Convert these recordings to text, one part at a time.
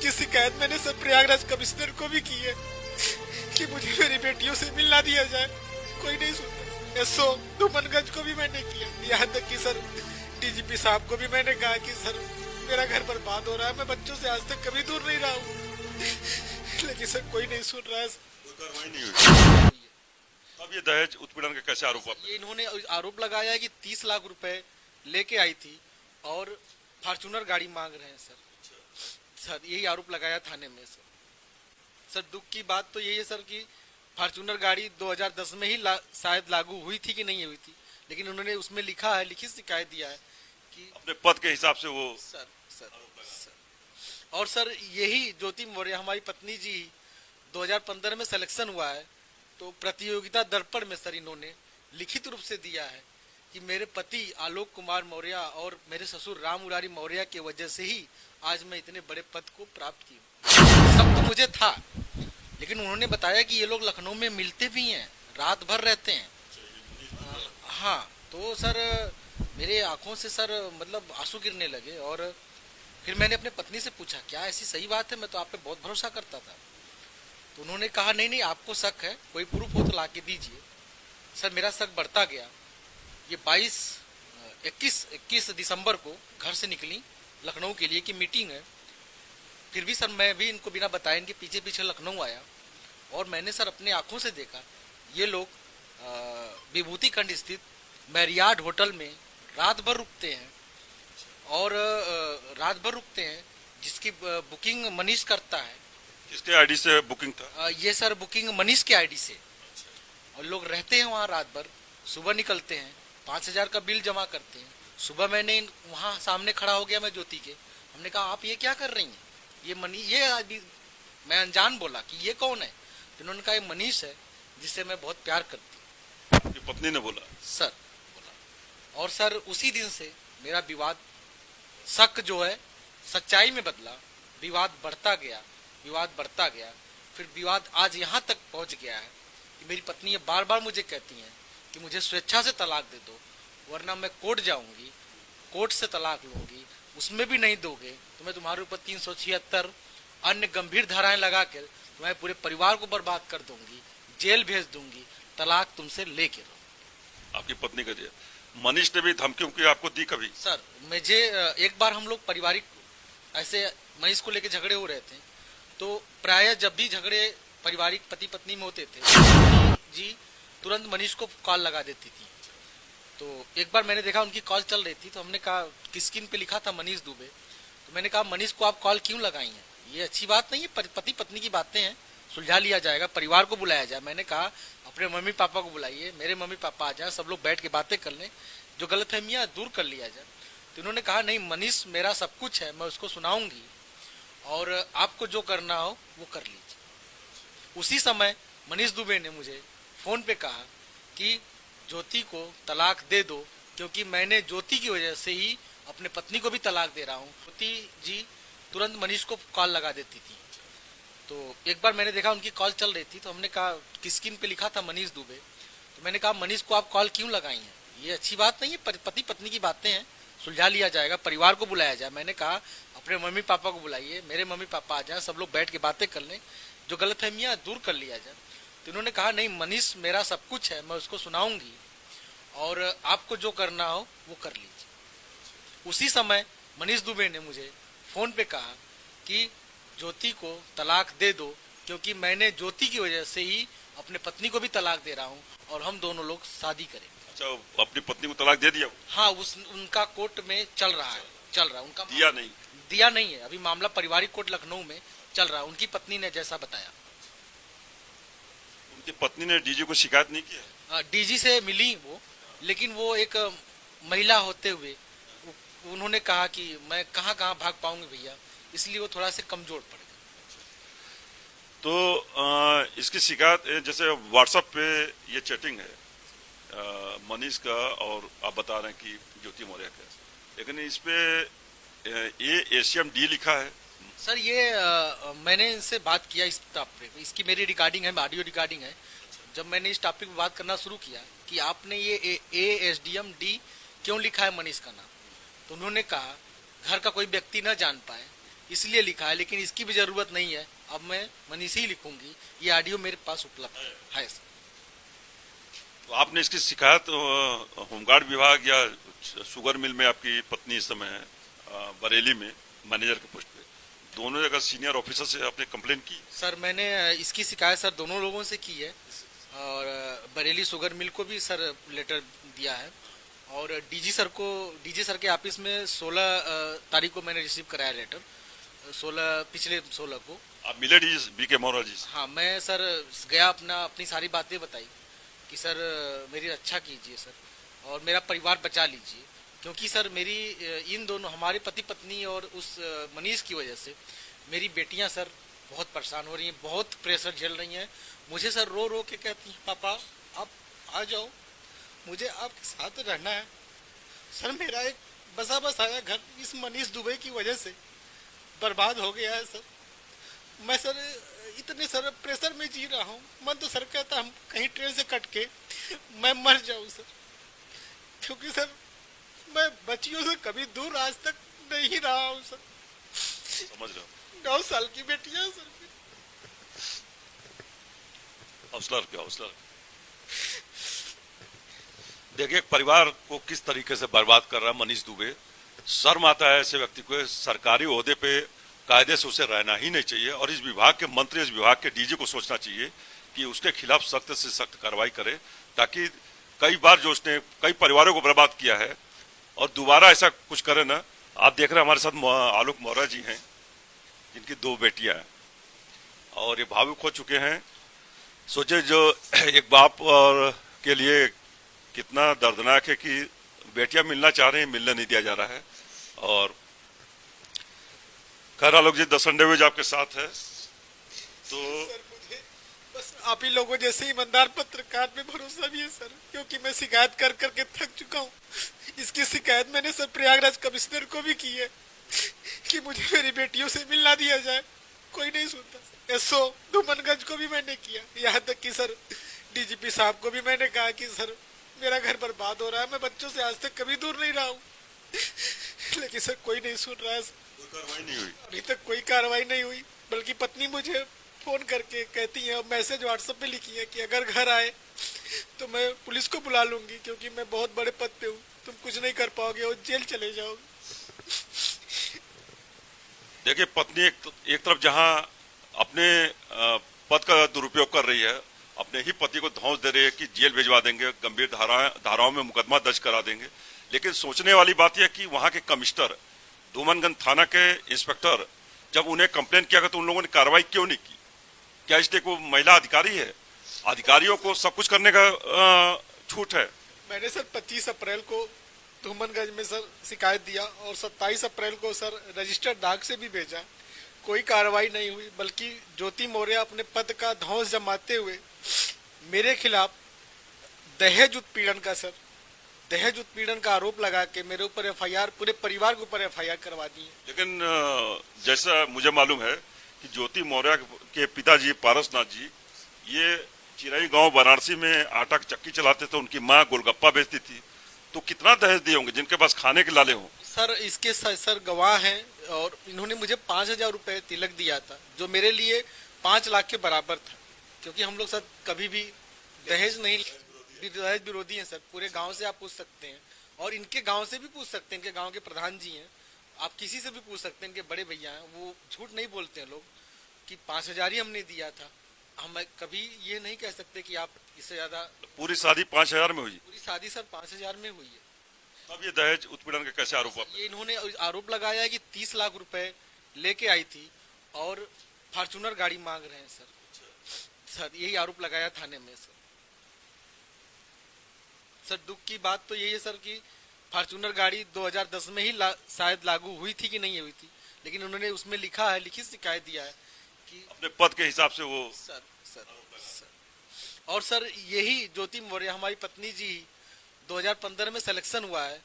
इसकी शिकायत मैंने सर प्रयागराज कमिश्नर को भी की है कि मुझे मेरी बेटियों से मिलना दिया जाए, कोई नहीं सुनता। एसओ धूमनगंज को भी मैंने किया, यहाँ तक कि सर डीजीपी साहब को भी मैंने कहा कि सर मेरा घर बर्बाद हो रहा है, मैं बच्चों से आज तक कभी दूर नहीं रहा हूँ, लेकिन सर कोई नहीं सुन रहा है। कोई कार्रवाई नहीं हुई। अब ये दहेज उत्पीड़न का कैसे आरोप? ये इन्होंने आरोप लगाया है कि 30 लाख रुपए लेके आई थी और फॉर्चूनर गाड़ी मांग रहे हैं सर यही आरोप लगाया थाने में सर दुख की बात तो यही है सर कि फॉर्चूनर गाड़ी 2010 में ही शायद लागू हुई थी कि नहीं हुई थी, लेकिन उन्होंने उसमें लिखा है, लिखित शिकायत दिया है कि अपने पद के हिसाब से वो सर और सर यही ज्योति मौर्य हमारी पत्नी जी 2015 में सिलेक्शन हुआ है, तो प्रतियोगिता दर्पण में सर इन्होंने लिखित रूप से दिया है कि मेरे पति आलोक कुमार मौर्य और मेरे ससुर राम मुरारी मौर्य की वजह से ही आज मैं इतने बड़े पद को प्राप्त की हूँ। सब तो मुझे था, लेकिन उन्होंने बताया कि ये लोग लखनऊ में मिलते भी हैं, रात भर रहते हैं। हाँ, तो सर मेरे आंखों से सर मतलब आंसू गिरने लगे और फिर मैंने अपने पत्नी से पूछा क्या ऐसी सही बात है, मैं तो आप पे बहुत भरोसा करता था। तो उन्होंने कहा नहीं आपको शक है, कोई प्रूफ हो तो ला के दीजिए। सर मेरा शक बढ़ता गया। ये 21 दिसंबर को घर से निकली लखनऊ के लिए कि मीटिंग है, फिर भी सर मैं भी इनको बिना बताए इनके पीछे पीछे लखनऊ आया और मैंने सर अपने आंखों से देखा ये लोग विभूति खंड स्थित मैरियार्ड होटल में रात भर रुकते हैं और जिसकी बुकिंग मनीष करता है। किसके आईडी से बुकिंग था? ये सर बुकिंग मनीष के आईडी से, और लोग रहते हैं वहाँ रात भर, सुबह निकलते हैं, 5,000 का बिल जमा करते हैं। सुबह मैंने वहाँ सामने खड़ा हो गया मैं ज्योति के, हमने कहा आप ये क्या कर रही हैं, ये मैं अनजान बोला कि ये कौन है, तो उन्होंने कहा ये मनीष है जिससे मैं बहुत प्यार करती हूँ। पत्नी ने बोला? सर बोला। और सर उसी दिन से मेरा विवाद, शक जो है सच्चाई में बदला, विवाद बढ़ता गया, फिर विवाद आज यहाँ तक पहुँच गया है कि मेरी पत्नी ये बार बार मुझे कहती हैं कि मुझे स्वेच्छा से तलाक दे दो, वरना मैं कोर्ट जाऊंगी, कोर्ट से तलाक लूंगी, उसमें भी नहीं दोगे तो मैं तुम्हारे ऊपर 376 अन्य गंभीर धाराएं लगा कर तुम्हारे पूरे परिवार को बर्बाद कर दूंगी, जेल भेज दूंगी, तलाक तुमसे लेके रहो। आपकी पत्नी का दिया? मनीष ने भी धमकी उमकी आपको दी कभी? सर मुझे एक बार हम लोग पारिवारिक ऐसे मनीष को लेके झगड़े हो रहे थे, तो प्रायः जब भी झगड़े पारिवारिक पति पत्नी में होते थे जी तुरंत मनीष को कॉल लगा देती थी। तो एक बार मैंने देखा उनकी कॉल चल रही थी, तो हमने कहा किसकिन पे लिखा था मनीष दुबे, तो मैंने कहा मनीष को आप कॉल क्यों लगाई हैं, ये अच्छी बात नहीं है, पति पत्नी की बातें हैं, सुलझा लिया जाएगा, परिवार को बुलाया जाए। मैंने कहा अपने मम्मी पापा को बुलाइए, मेरे मम्मी पापा आ जाए, सब लोग बैठ के बातें कर लें, जो गलतफहमियां दूर कर लिया जाए। तो उन्होंने कहा नहीं मनीष मेरा सब कुछ है, मैं उसको सुनाऊंगी और आपको जो करना हो वो कर लीजिए। उसी समय मनीष दुबे ने मुझे फोन पे कहा कि ज्योति को तलाक दे दो, क्योंकि मैंने ज्योति की वजह से ही अपने पत्नी को भी तलाक दे रहा हूँ। ज्योति जी तुरंत मनीष को कॉल लगा देती थी। तो एक बार मैंने देखा उनकी कॉल चल रही थी, तो हमने कहा किसकिन पे लिखा था मनीष दुबे, तो मैंने कहा मनीष को आप कॉल क्यों लगाई हैं, ये अच्छी बात नहीं है, पति पत्नी की बातें हैं, सुलझा लिया जाएगा, परिवार को बुलाया जाए। मैंने कहा अपने मम्मी पापा को बुलाइए, मेरे मम्मी पापा आ जाए, सब लोग बैठ के बातें कर लें, जो गलतफहमियां दूर कर लिया जाए। तो उन्होंने कहा नहीं मनीष मेरा सब कुछ है, मैं उसको सुनाऊंगी और आपको जो करना हो वो कर लीजिए। उसी समय मनीष दुबे ने मुझे फोन पे कहा कि ज्योति को तलाक दे दो, क्योंकि मैंने ज्योति की वजह से ही अपने पत्नी को भी तलाक दे रहा हूँ और हम दोनों लोग शादी करेंगे। अच्छा, अपनी पत्नी को तलाक दे दिया? हाँ, उनका कोर्ट में चल रहा है उनका दिया नहीं है, अभी मामला पारिवारिक कोर्ट लखनऊ में चल रहा है। उनकी पत्नी ने जैसा बताया। उनकी पत्नी ने डीजी को शिकायत नहीं किया? डीजी से मिली वो, लेकिन वो एक महिला होते हुए उन्होंने कहा कि मैं कहाँ भाग पाऊंगी भैया, इसलिए वो थोड़ा से कमजोर पड़ गए। तो इसकी शिकायत जैसे व्हाट्सएप पे ये चैटिंग है मनीष का और आप बता रहे हैं कि ज्योति मौर्य का, लेकिन इस पे ये ACM-D लिखा है। सर ये मैंने इनसे बात किया इस टॉपिक पे, इसकी मेरी रिकॉर्डिंग है, ऑडियो रिकॉर्डिंग है। जब मैंने इस टॉपिक पे बात करना शुरू किया कि आपने ये ASDM-D क्यों लिखा है मनीष का नाम, तो उन्होंने कहा घर का कोई व्यक्ति न जान पाए, इसलिए लिखा है, लेकिन इसकी भी जरूरत नहीं है। अब मैं मनीष ही लिखूंगी। ये ऑडियो मेरे पास उपलब्ध है सर। तो आपने इसकी शिकायत होमगार्ड विभाग या शुगर मिल में आपकी पत्नी इस समय है, बरेली में मैनेजर के पोस्ट पे, दोनों जगह सीनियर ऑफिसर से आपने कंप्लेन की? सर मैंने इसकी शिकायत सर दोनों लोगों से की है, और बरेली शुगर मिल को भी सर लेटर दिया है, और डीजी सर के ऑफिस में 16 तारीख को मैंने रिसीव कराया लेटर, पिछले 16 को। आप मिले डी BK मौर्य जी से? हाँ, मैं सर गया, अपनी सारी बातें बताई कि सर मेरी रक्षा कीजिए सर, और मेरा परिवार बचा लीजिए, क्योंकि सर मेरी इन दोनों, हमारे पति पत्नी और उस मनीष की वजह से मेरी बेटियां सर बहुत परेशान हो रही हैं, बहुत प्रेशर झेल रही हैं। मुझे सर रो रो के कहती हैं, पापा आप आ जाओ, मुझे आपके साथ रहना है। सर मेरा एक बसा बसाया घर इस मनीष दुबे की वजह से बर्बाद हो गया है सर। मैं सर इतने सर प्रेशर में जी रहा हूँ, मन तो सर कहता हम कहीं ट्रेन से कट के मैं मर जाऊँ सर, क्योंकि सर मैं बच्चियों से कभी दूर आज तक नहीं रहा हूँ सर। समझ रहा हूँ। 9 साल की बेटियां सर। हौसला रखिए, हौसला रखिए। देखिए एक परिवार को किस तरीके से बर्बाद कर रहा है मनीष दुबे। शर्म आता है ऐसे व्यक्ति को, सरकारी ओहदे पे कायदे से उसे रहना ही नहीं चाहिए, और इस विभाग के मंत्री, इस विभाग के डीजी को सोचना चाहिए कि उसके खिलाफ सख्त से सख्त कार्रवाई करे, ताकि कई बार जो उसने कई परिवारों को बर्बाद किया है और दोबारा ऐसा कुछ करे ना। आप देख रहे हैं हमारे साथ आलोक मौर्य जी हैं, जिनकी 2 बेटियां हैं और ये भावुक हो चुके हैं। सोचे जो एक बाप और के लिए कितना दर्दनाक है कि बेटियां मिलना चाह रही हैं, मिलने नहीं दिया जा रहा है। और खैर आलोक जी, दस अंडे आपके साथ है तो सर मुझे बस आप ही लोगों जैसे ईमानदार पत्रकार पे भरोसा भी है सर, क्योंकि मैं शिकायत कर करके थक चुका हूँ। इसकी शिकायत मैंने सर प्रयागराज कमिश्नर को भी की है कि मुझे मेरी बेटियों से मिलना दिया जाए, कोई नहीं सुनता। एसओ धूमनगंज को भी मैंने किया, यहाँ तक कि सर डीजीपी साहब को भी मैंने कहा कि सर मेरा घर बर्बाद हो रहा है, मैं बच्चों से आज तक कभी दूर नहीं रहा हूँ, लेकिन सर कोई नहीं सुन रहा है। कार्रवाई नहीं हुई, अभी तक कोई कार्रवाई नहीं हुई, बल्कि पत्नी मुझे फोन करके कहती है, मैसेज व्हाट्सएप पे लिखी है कि अगर घर आए तो मैं पुलिस को बुला लूंगी, क्योंकि मैं बहुत बड़े पद पे हूँ, तुम कुछ नहीं कर पाओगे और जेल चले जाओगे। देखिए पत्नी एक तरफ जहां अपने पद का दुरुपयोग कर रही है, अपने ही पति को धौंस दे रही है कि जेल भिजवा देंगे, गंभीर धाराओं में मुकदमा दर्ज करा देंगे, लेकिन सोचने वाली बात यह कि वहां के कमिश्नर, धूमनगंज थाना के इंस्पेक्टर, जब उन्हें कंप्लेन किया गया तो उन लोगों ने कार्रवाई क्यों नहीं की? क्या इसलिए वो महिला अधिकारी है? अधिकारियों को सब कुछ करने का छूट है। मैंने सर 25 अप्रैल को धूमनगंज में सर शिकायत दिया और 27 अप्रैल को सर रजिस्टर्ड डाक से भी भेजा, कोई कार्रवाई नहीं हुई, बल्कि ज्योति मौर्य अपने पद का धौंस जमाते हुए मेरे खिलाफ दहेज उत्पीड़न का आरोप लगा के मेरे ऊपर एफआईआर, पूरे परिवार के ऊपर एफआईआर करवा दी है। लेकिन जैसा मुझे मालूम है कि ज्योति मौर्य के पिताजी पारसनाथ जी ये चिराई गांव वाराणसी में आटा की चक्की चलाते थे, उनकी माँ गोलगप्पा बेचती थी, तो कितना दहेज दिए होंगे जिनके पास खाने के लाले हों? सर इसके सर गवाह हैं, और इन्होंने मुझे 5,000 रुपए तिलक दिया था, जो मेरे लिए 5 लाख के बराबर था, क्योंकि हम लोग सर कभी भी दहेज नहीं, दहेज विरोधी हैं सर। पूरे गांव से आप पूछ सकते हैं, और इनके गांव से भी पूछ सकते हैं, इनके गांव के प्रधान जी हैं, आप किसी से भी पूछ सकते हैं, इनके बड़े भैया हैं, वो झूठ नहीं बोलते हैं लोग कि 5,000 ही हमने दिया था। हम कभी ये नहीं कह सकते कि आप इससे ज्यादा। पूरी शादी 5,000 में हुई? पूरी शादी सर 5,000 में हुई है। अब ये दहेज उत्पीड़न के कैसे आरोप? ये इन्होंने आरोप लगाया है कि 30 लाख रुपए लेके आई थी और फॉर्चूनर गाड़ी मांग रहे हैं सर यही आरोप लगाया थाने में सर। दुख की बात तो यही है सर कि फॉर्चूनर गाड़ी 2010 में ही शायद लागू हुई थी कि नहीं हुई थी, लेकिन उन्होंने उसमें लिखा है, लिखित शिकायत दिया है कि अपने पद के हिसाब से वो सर। और सर यही ज्योति मौर्य हमारी पत्नी जी 2015 में सिलेक्शन हुआ है,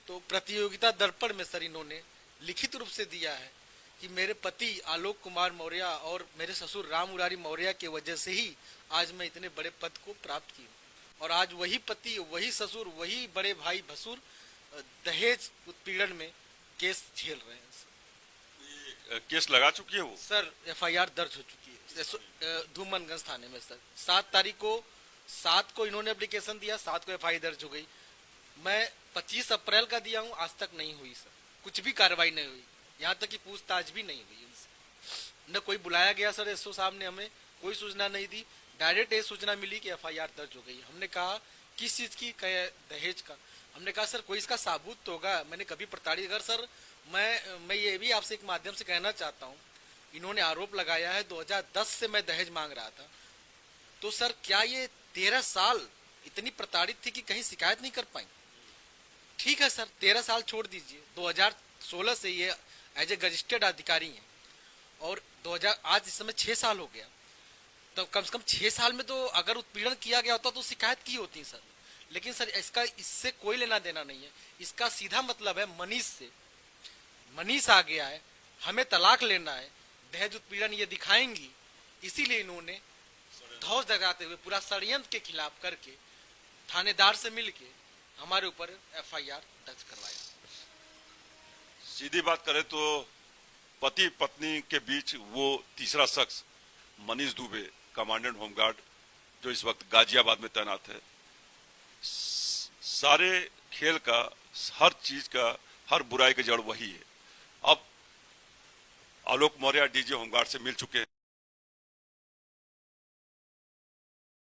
तो प्रतियोगिता दर्पण में सर इन्होंने लिखित रूप से दिया है कि मेरे पति आलोक कुमार मौर्य और मेरे ससुर राम मुरारी मौर्य की वजह से ही आज मैं इतने बड़े पद को प्राप्त की, और आज वही पति, वही ससुर, वही बड़े भाई भसुर दहेज उत्पीड़न में केस झेल रहे हैं। केस लगा चुकी है वो? सर एफआईआर दर्ज हो चुकी है धूमनगंज थाने में सर। 7 को इन्होंने एप्लीकेशन दिया, 7 को एफआईआर दर्ज हो गई। मैं 25 अप्रैल का दिया हूँ, आज तक नहीं हुई सर, कुछ भी कार्रवाई नहीं हुई, यहाँ तक कि पूछताछ भी नहीं हुई इनसे। न कोई बुलाया गया सर, एसओ साहब ने हमें कोई सूचना नहीं दी, डायरेक्ट ये सूचना मिली कि एफआईआर दर्ज हो गई। हमने कहा किस चीज की, दहेज का। हमने कहा सर कोई इसका साबुत तो होगा, मैंने कभी प्रताड़ित। अगर सर मैं ये भी आपसे एक माध्यम से कहना चाहता हूँ, इन्होंने आरोप लगाया है 2010 से मैं दहेज मांग रहा था, तो सर क्या ये 13 साल इतनी प्रताड़ित थी कि कहीं शिकायत नहीं कर पाई? ठीक है सर, 13 साल छोड़ दीजिए, 2016 से ये एज ए रजिस्टर्ड अधिकारी हैं और 2000 आज इस समय 6 साल हो गया, तो कम से कम 6 साल में तो अगर उत्पीड़न किया गया होता तो शिकायत की होती सर। लेकिन सर इससे कोई लेना देना नहीं है, इसका सीधा मतलब है मनीष से। मनीष आ गया है, हमें तलाक लेना है, दहेज उत्पीड़न ये दिखाएंगी, इसीलिए इन्होंने धौस जगाते हुए पूरा षड्यंत्र के खिलाफ करके थानेदार से मिलके हमारे ऊपर एफआईआर दर्ज करवाया। सीधी बात करें तो पति पत्नी के बीच वो तीसरा शख्स मनीष दुबे, कमांडेंट होमगार्ड, जो इस वक्त गाजियाबाद में तैनात है, सारे खेल का, हर चीज का, हर बुराई की जड़ वही है। अब आलोक मौर्य डीजी होमगार्ड से मिल चुके हैं।